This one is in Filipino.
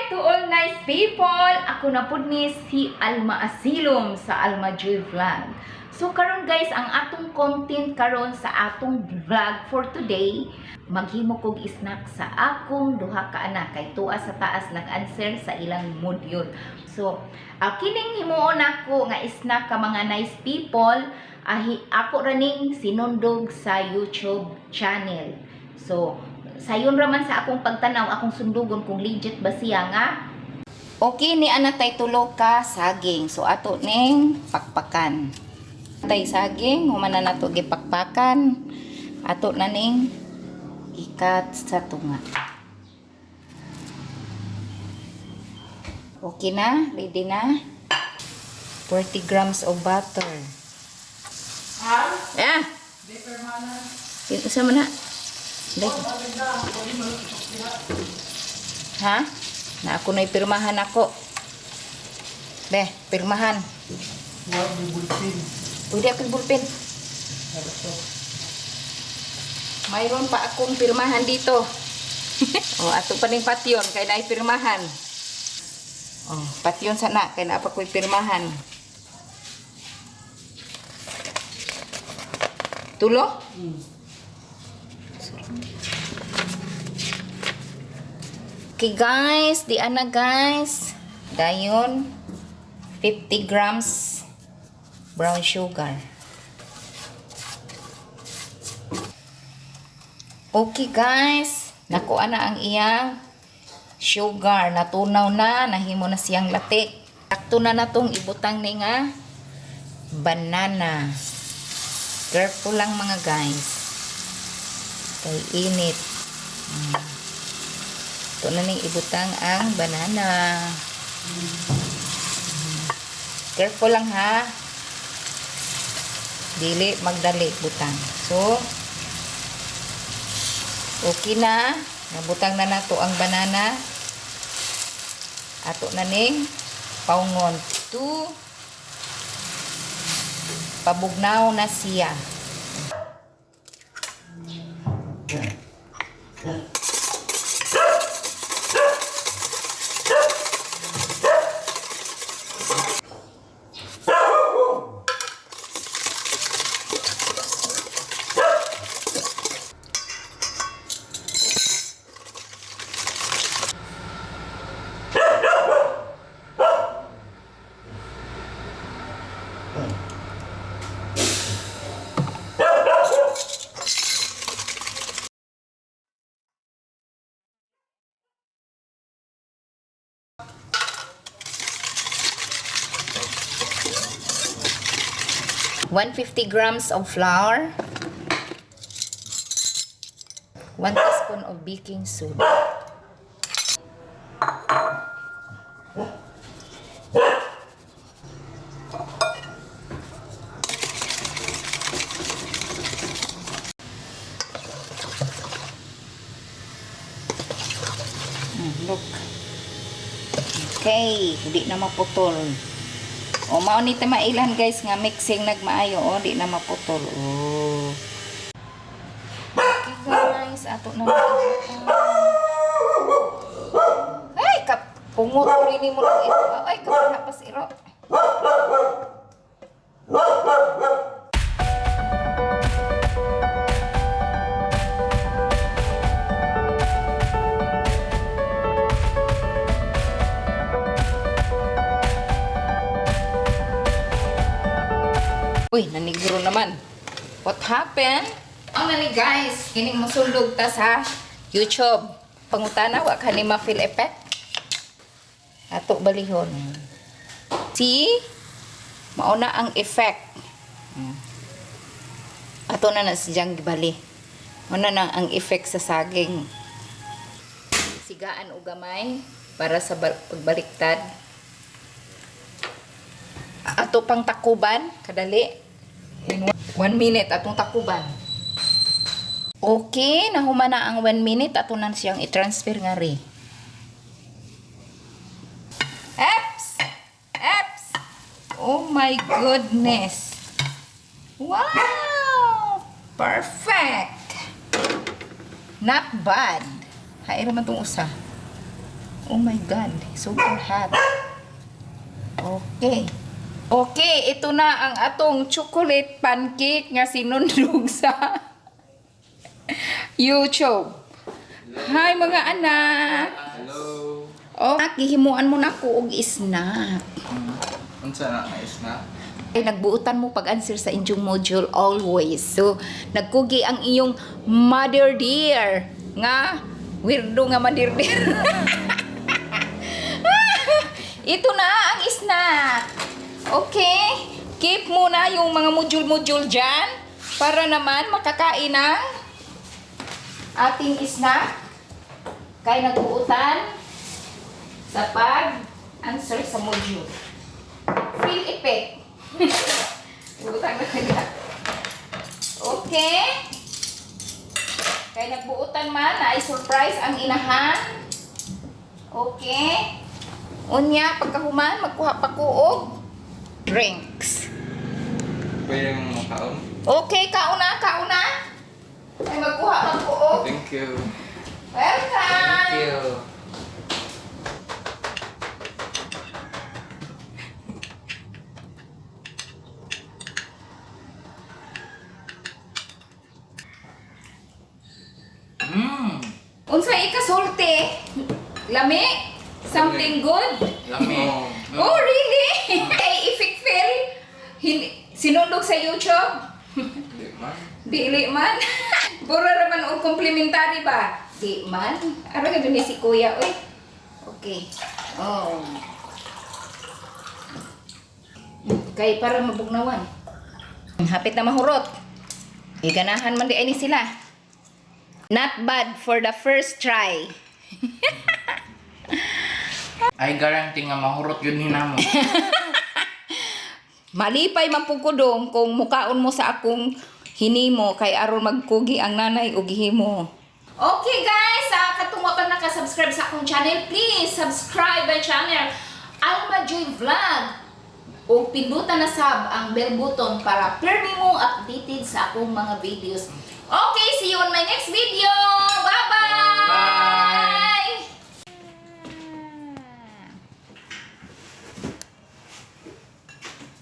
to all nice people! Ako na pud ni si Alma Asilom sa Alma Joy Vlog. So karon guys, ang atong content karon sa atong vlog for today, maghimo kog snack sa akong duha ka anak kay tuwa sa taas nag-answer sa ilang module. So, kining himuon ako nga snack ka mga nice people, ako raning sinundog sa YouTube channel. So, sayon raman sa akong pagtanaw, akong sundugon kung legit ba siya nga. Okay ni ana tay tulo ka saging. So ato ning pakpakan. Tay saging, humana nato gipakpakan. Ato na ning ikat sa tunga. Okay na, ready na. 40 grams of butter. Ah. Ito sa mana. Ha? Na ako na ipirmahan ako. Be, pirmahan. Pwede ako bulpin. Mayroon pa akong pirmahan dito. O, ato pa ning patyon kay na ipirmahan. O, patyon sana kay na pa ko ipirmahan. Tulo? Okay guys, di ana guys. Dayon 50 grams brown sugar. Okay guys, nakuha na ang iyang sugar, natunaw na, nahimo na siyang latik. Sakto na natong ibutang ni nga banana. Careful lang mga guys. Kay init. Ito na ning ibutang ang banana. Careful lang ha. Dili magdali butang. So, okay na. Nabutang na nato ang banana. Ato na ning paungon. Pabugnaw na siya. $150 grams of flour, 1 teaspoon of baking soda. Look. Okay, hindi na maputol. O, maunit na mailan guys nga mixing nagmaayo. O, di na maputol. O. Okay guys, ato na natin. Ay, kapungot rin mo lang ito. Ay, kapahapas iro. Uy, nanigro naman. What happened? Ang nani guys, kining masundog ta sa YouTube. Pangutana, wa ka ni ma-feel effect. Ato balihon. See? Mauna ang effect. Ato na siyang gibali. Mauna na ang effect sa saging. Sigaan o gamay para sa pagbaliktad. Ato pang takuban, kadali. In 1 minute atong takuban. Okay, nahuman na ang 1 minute. Ato na siyang i-transfer nga rin. Eps! Eps! Oh my goodness! Wow! Perfect! Not bad. Haira man itong usa. Oh my God, super hot. Okay. Okay, ito na ang atong chocolate pancake nga sinundog sa YouTube. Hi mga anak. Hello. Oh, gihimuan mo na ko og snack. Unsa na snack? Ay, nagbuutan mo pag-answer sa inyong module always. So, nagkugi ang iyong mother dear. Nga, weirdo nga mother dear. Ito na ang snack. Okay? Keep muna yung mga module-module dyan para naman makakain ng ating snack. Kaya nagbuutan sa pag-answer sa module. Feel effect. Buutan na nila. Okay? Kaya nagbuutan man na ay surprise ang inahan. Okay? Unya, pagkahuman, magkuha pa ko og drinks. Pwede mong makaon? Okay, kauna. Ay magkuha pa ko og. Thank you. Welcome! Thank you. Unsa ikasulti? Lami? Something good? Lami. Oh, really? Hey, if it fail, sinundog sa YouTube? Di man. Dili man. Pura raman o complimentary ba? Di man. Ano ka dun si kuya, oy? Okay. Oh. Kay para mabugnawan. Hapit na mahurot. Iganahan man di ay ni sila. Not bad for the first try. Ay guarantee nga mahurot yun hinamo. Malipay man pud ko dong kung mukaon mo sa akong hinimo kay aron magkugi ang nanay ug himo. Okay guys, katong wa pa naka-subscribe sa akong channel, please subscribe my channel Alma Joy Vlog. O pindutan na sab ang bell button para permi mo updated sa akong mga videos. Okay, see you on my next video.